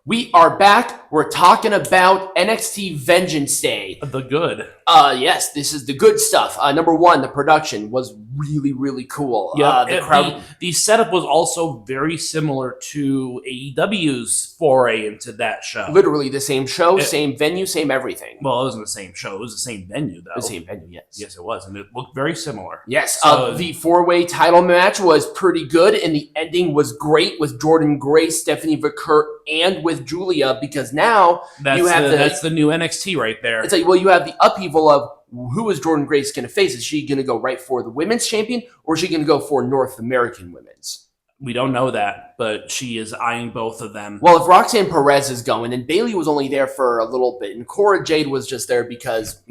We are back. We're talking about NXT Vengeance Day. The good. Yes, this is the good stuff. Number one, the production was really, really cool. Yeah, the crowd. The setup was also very similar to AEW's foray into that show. Literally the same show, same venue, same everything. Well, it wasn't the same show. It was the same venue, though. The same venue, yes. Yes, it was, and it looked very similar. Yes, the four-way title match was pretty good, and the ending was great with Jordynne Grace, Stephanie Vaquer, and with Giulia, because now that's the new NXT right there. It's like, well, you have the upheaval of who is Jordynne Grace going to face? Is she going to go right for the women's champion, or is she going to go for North American women's? We don't know that, but she is eyeing both of them. Well, if Roxanne Perez is going, and Bayley was only there for a little bit, and Cora Jade was just there because,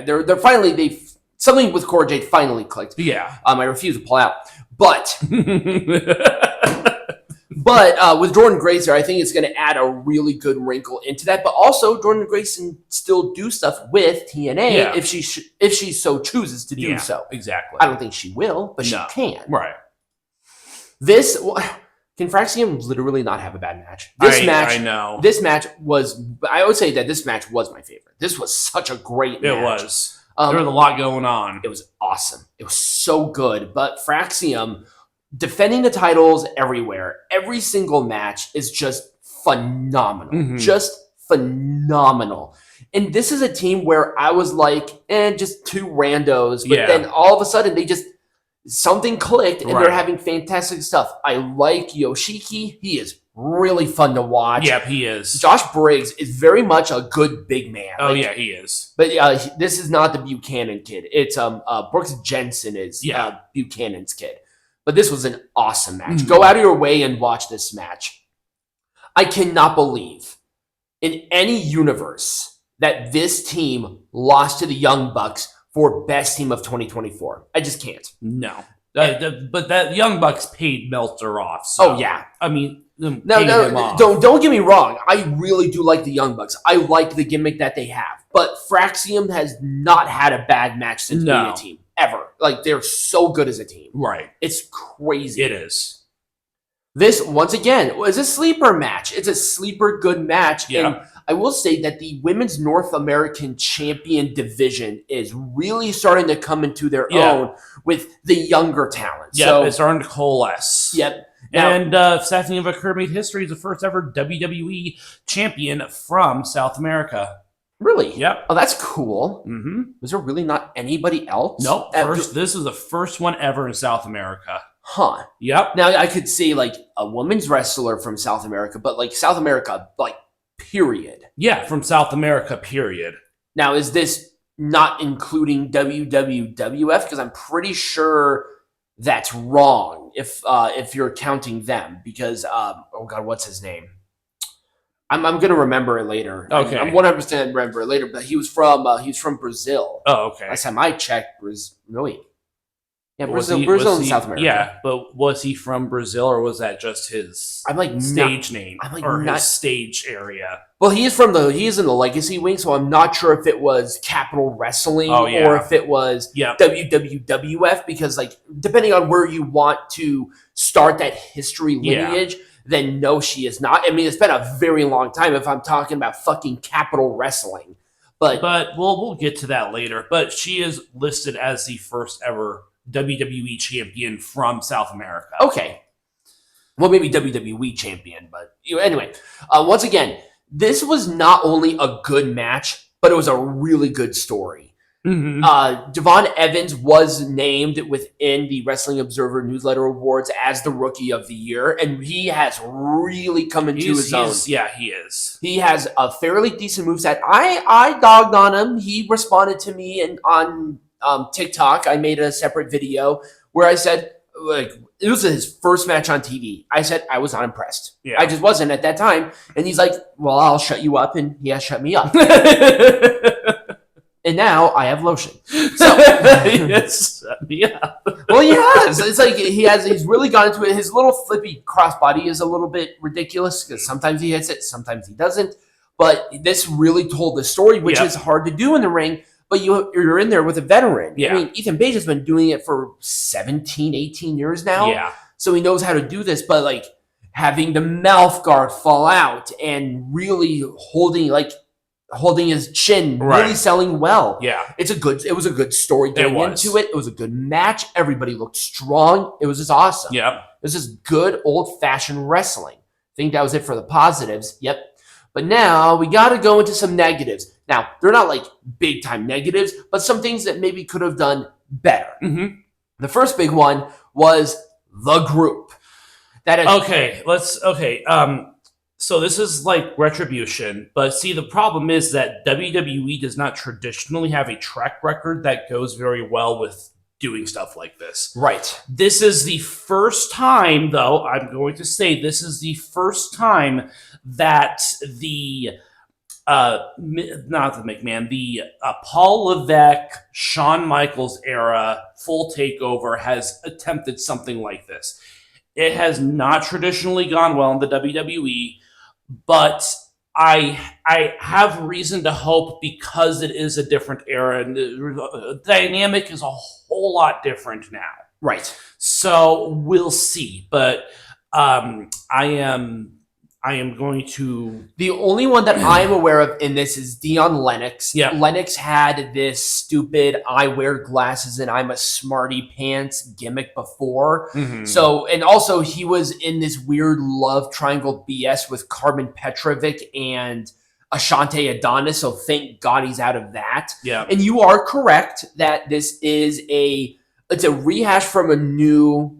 they're finally, something with Cora Jade finally clicked. Yeah. I refuse to pull out. But But with Jordynne Grace there, I think it's going to add a really good wrinkle into that. But also, Jordynne Grace can still do stuff with TNA if she so chooses to do so. Exactly. I don't think she will, but she can. Right. Can Fraxiom literally not have a bad match? I know. This match was, I would say that this match was my favorite. This was such a great match. It was. There was a lot going on. It was awesome. It was so good. But Fraxiom defending the titles everywhere, every single match is just phenomenal. Mm-hmm. Just phenomenal. And this is a team where I was like, just two randos. But then all of a sudden, something clicked, and they're having fantastic stuff. I like Yoshiki. He is really fun to watch. Yep, he is. Josh Briggs is very much a good big man. Oh, yeah, he is. But this is not the Buchanan kid. It's Brooks Jensen is Buchanan's kid. But this was an awesome match. Mm-hmm. Go out of your way and watch this match. I cannot believe in any universe that this team lost to the Young Bucks for best team of 2024. I just can't. No. But that Young Bucks paid Meltzer off. So, I mean, don't get me wrong. I really do like the Young Bucks. I like the gimmick that they have. But Fraxiom has not had a bad match since being a team. Ever. Like, they're so good as a team. Right. It's crazy. It is. This, once again, was a sleeper match. It's a sleeper good match. Yeah. And I will say that the Women's North American Champion division is really starting to come into their own with the younger talent. Yep, so, it's starting to coalesce. Yep. Now, and Stephanie Vaquer made history as the first ever WWE champion from South America. Really? Yep. Oh, that's cool. Mm-hmm. Was there really not anybody else? Nope. This is the first one ever in South America. Huh. Yep. Now, I could see, like, a women's wrestler from South America, but, like, South America, like, period. Yeah, from South America, period. Now, is this not including WWF? Because I'm pretty sure that's wrong if you're counting them. Because, oh, God, what's his name? I'm going to remember it later. Okay. I'm 100% remember it later, but he was from Brazil. Oh, okay. Last time I checked, Brazil. Yeah, Brazil and South America. Yeah, but was he from Brazil, or was that just his stage name his stage area? Well, he is in the Legacy Wing, so I'm not sure if it was Capital Wrestling or if it was WWF, because, like, depending on where you want to start that history lineage, then no, she is not. I mean, it's been a very long time if I'm talking about fucking Capital Wrestling. But we'll get to that later. But she is listed as the first ever WWE champion from South America. Okay. Well, maybe WWE champion, but anyway. Once again, this was not only a good match, but it was a really good story. Mm-hmm. Devon Evans was named within the Wrestling Observer Newsletter Awards as the Rookie of the Year, and he has really come into his own. Yeah, he is. He has a fairly decent moveset. I dogged on him. He responded to me on TikTok. I made a separate video where I said, like, it was his first match on TV. I said I was not impressed. Yeah. I just wasn't at that time. And he's like, well, I'll shut you up. And he has shut me up. And now I have lotion. So he has shut me up. Well, he has. It's like he's really gone into it. His little flippy crossbody is a little bit ridiculous because sometimes he hits it, sometimes he doesn't. But this really told the story, which is hard to do in the ring. But you're in there with a veteran. Yeah. I mean, Ethan Page has been doing it for 17, 18 years now. Yeah. So he knows how to do this. But, like, having the mouth guard fall out and really holding his chin, really selling well. Yeah. It was a good story getting into it. It was a good match. Everybody looked strong. It was just awesome. Yeah. It was just good old-fashioned wrestling. I think that was it for the positives. Yep. But now we got to go into some negatives. Now, they're not like big-time negatives, but some things that maybe could have done better. Mm-hmm. The first big one was the group. So this is like Retribution, but see, the problem is that WWE does not traditionally have a track record that goes very well with doing stuff like this. Right. This is the first time, though, I'm going to say this is the first time that the not the McMahon, the Paul Levesque, Shawn Michaels era full takeover has attempted something like this. It has not traditionally gone well in the WWE, but I have reason to hope because it is a different era and the dynamic is a whole lot different now. Right. So we'll see, but I am going to... The only one that I'm aware of in this is Dion Lennox. Yeah. Lennox had this stupid I wear glasses and I'm a smarty pants gimmick before. Mm-hmm. So, and also he was in this weird love triangle BS with Carmen Petrovic and Ashante Adonis. So thank God he's out of that. Yeah. And you are correct that this is it's a rehash from a new...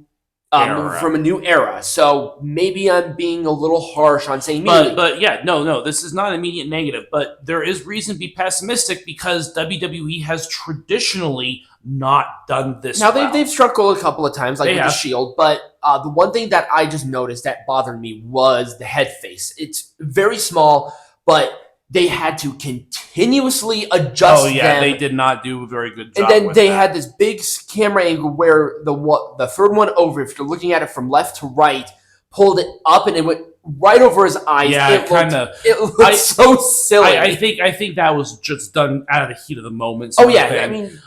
from a new era. So maybe I'm being a little harsh on saying immediately. But yeah, no, this is not an immediate negative, but there is reason to be pessimistic because WWE has traditionally not done this now, well. they've struck gold a couple of times, like with the Shield, but the one thing that I just noticed that bothered me was the head face. It's very small, but they had to continuously adjust them. They did not do a very good job. And then they had this big camera angle where the third one over, if you're looking at it from left to right, pulled it up and it went right over his eyes. Yeah, it looked so silly. I think that was just done out of the heat of the moment. I mean,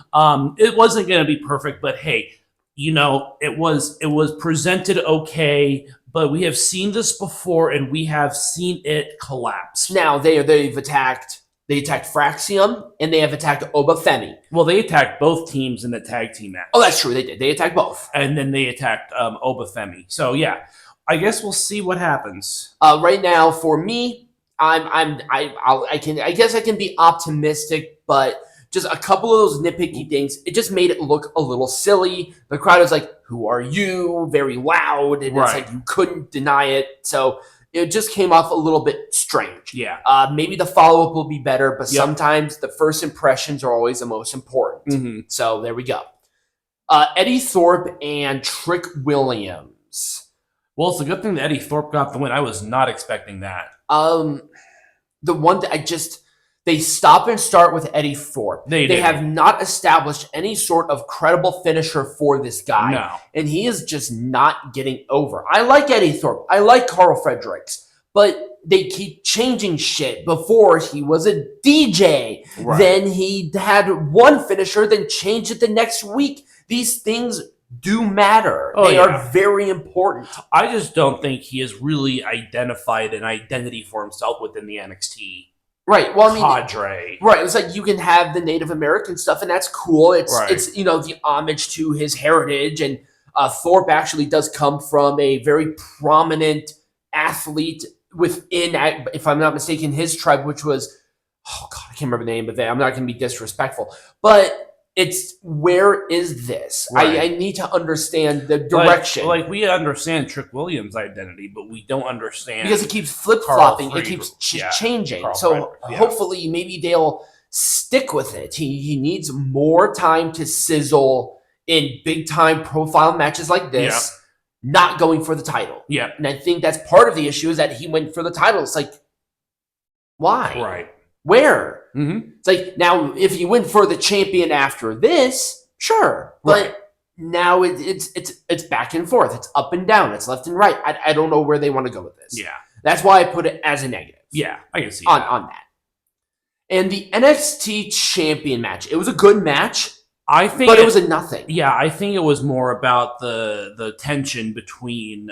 it wasn't going to be perfect, but hey, it was presented okay. But we have seen this before, and we have seen it collapse. Now they've attacked Fraxiom, and they have attacked Oba Femi. Well, they attacked both teams in the tag team match. Oh, that's true. They did. They attacked both, and then they attacked Oba Femi. So yeah, I guess we'll see what happens. Right now, for me, I guess I can be optimistic, but just a couple of those nitpicky things, it just made it look a little silly. The crowd was like, "Who are you?" Very loud, and it's like you couldn't deny it. So it just came off a little bit strange. Yeah. Maybe the follow-up will be better, but sometimes the first impressions are always the most important. Mm-hmm. So there we go. Eddy Thorpe and Trick Williams. Well, it's a good thing that Eddy Thorpe got the win. I was not expecting that. The one that they stop and start with Eddy Thorpe. They have not established any sort of credible finisher for this guy. No. And he is just not getting over. I like Eddy Thorpe. I like Carl Fredericks. But they keep changing shit. Before, he was a DJ. Right. Then he had one finisher, then changed it the next week. These things do matter. They are very important. I just don't think he has really identified an identity for himself within the NXT. Right. Well, I mean, cadre. Right. It's like you can have the Native American stuff, and that's cool. It's the homage to his heritage, and Thorpe actually does come from a very prominent athlete within, if I'm not mistaken, his tribe, which was, I can't remember the name of it. I'm not going to be disrespectful, but it's where is this? Right. I need to understand the direction. Like we understand Trick Williams' identity, but we don't understand because it keeps flip-flopping. It keeps changing. Hopefully maybe they'll stick with it. He needs more time to sizzle in big-time profile matches like this, not going for the title. Yeah. And I think that's part of the issue is that he went for the title. It's like, why? Right. Where? Mm-hmm. It's like, now, if you went for the champion after this, sure. But now it's back and forth. It's up and down. It's left and right. I don't know where they want to go with this. Yeah. That's why I put it as a negative. Yeah, I can see on that. And the NXT champion match. It was a good match. But it was a nothing. Yeah, I think it was more about the tension between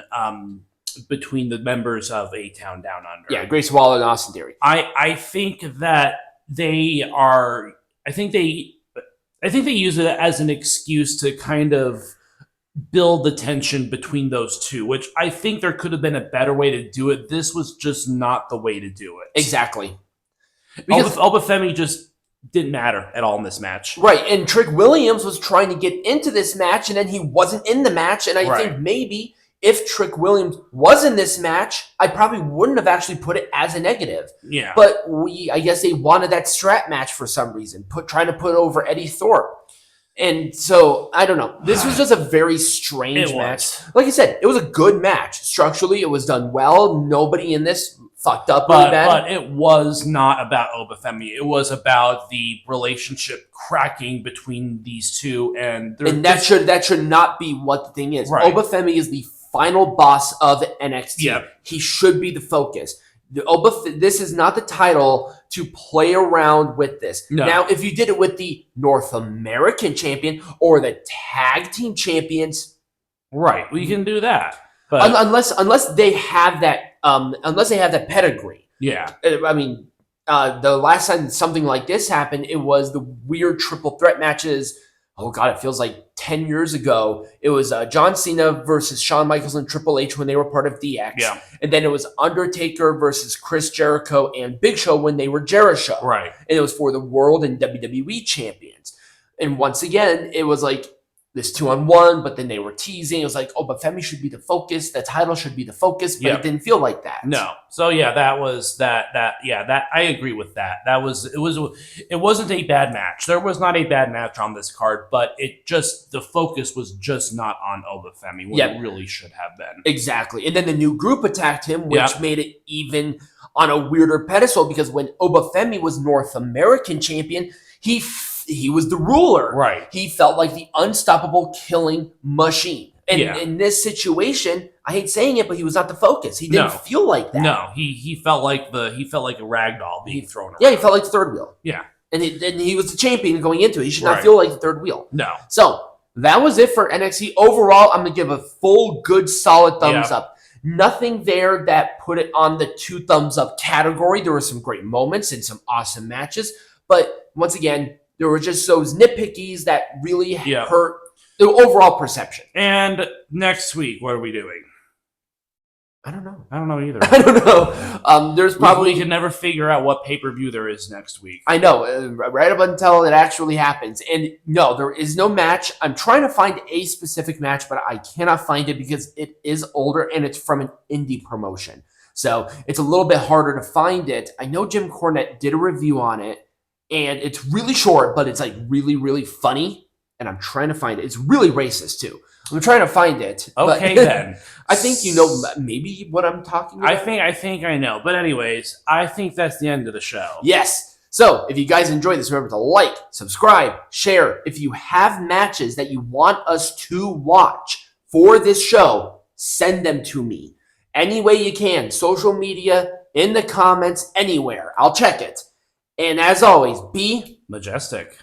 between the members of A-Town Down Under. Yeah, Grayson Waller and Austin Theory. I think that they are. I think they use it as an excuse to kind of build the tension between those two, which I think there could have been a better way to do it. This was just not the way to do it. Exactly. Because Femi just didn't matter at all in this match. Right, and Trick Williams was trying to get into this match, and then he wasn't in the match, and I think maybe if Trick Williams was in this match, I probably wouldn't have actually put it as a negative. Yeah. But I guess they wanted that strap match for some reason, trying to put over Eddie Thorpe. And so, I don't know. This was just a very strange match. Like I said, it was a good match. Structurally, it was done well. Nobody in this fucked up really bad. But it was not about Obafemi. It was about the relationship cracking between these two. And that should not be what the thing is. Right. Obafemi is the final boss of NXT. Yeah. He should be the focus. This is not the title to play around with this. No. Now, if you did it with the North American champion or the tag team champions, right, we can do that. But unless they have that pedigree. Yeah. I mean, the last time something like this happened, it was the weird triple threat matches. Oh God, it feels like 10 years ago. It was John Cena versus Shawn Michaels and Triple H when they were part of DX. Yeah. And then it was Undertaker versus Chris Jericho and Big Show when they were Jericho. Right. And it was for the World and WWE champions. And once again, it was like this 2-on-1, but then they were teasing. It was like, but Femi should be the focus. The title should be the focus, but it didn't feel like that. No. So yeah, that was that. That I agree with that. It wasn't a bad match. There was not a bad match on this card, but the focus was just not on Obafemi when it really should have been. Exactly. And then the new group attacked him, which made it even on a weirder pedestal because when Obafemi was North American champion, he was the ruler. Right. He felt like the unstoppable killing machine. And in this situation, I hate saying it, but he was not the focus. He didn't feel like that. No, he felt like a rag doll being thrown around. Yeah, he felt like the third wheel. Yeah. And he was the champion going into it. He should not feel like the third wheel. No. So that was it for NXT. Overall, I'm going to give a full, good, solid thumbs up. Nothing there that put it on the 2 thumbs up category. There were some great moments and some awesome matches. But once again, there were just those nitpickies that really hurt the overall perception. And next week, what are we doing? I don't know. I don't know either. I don't know. There's probably... We can never figure out what pay-per-view there is next week. I know. Right up until it actually happens. And no, there is no match. I'm trying to find a specific match, but I cannot find it because it is older and it's from an indie promotion. So it's a little bit harder to find it. I know Jim Cornette did a review on it. And it's really short, but it's like really, really funny. And I'm trying to find it. It's really racist too. I'm trying to find it. Okay, then. I think you know maybe what I'm talking about. I think I know. But anyways, I think that's the end of the show. Yes. So if you guys enjoyed this, remember to like, subscribe, share. If you have matches that you want us to watch for this show, send them to me. Any way you can. Social media, in the comments, anywhere. I'll check it. And as always, be majestic.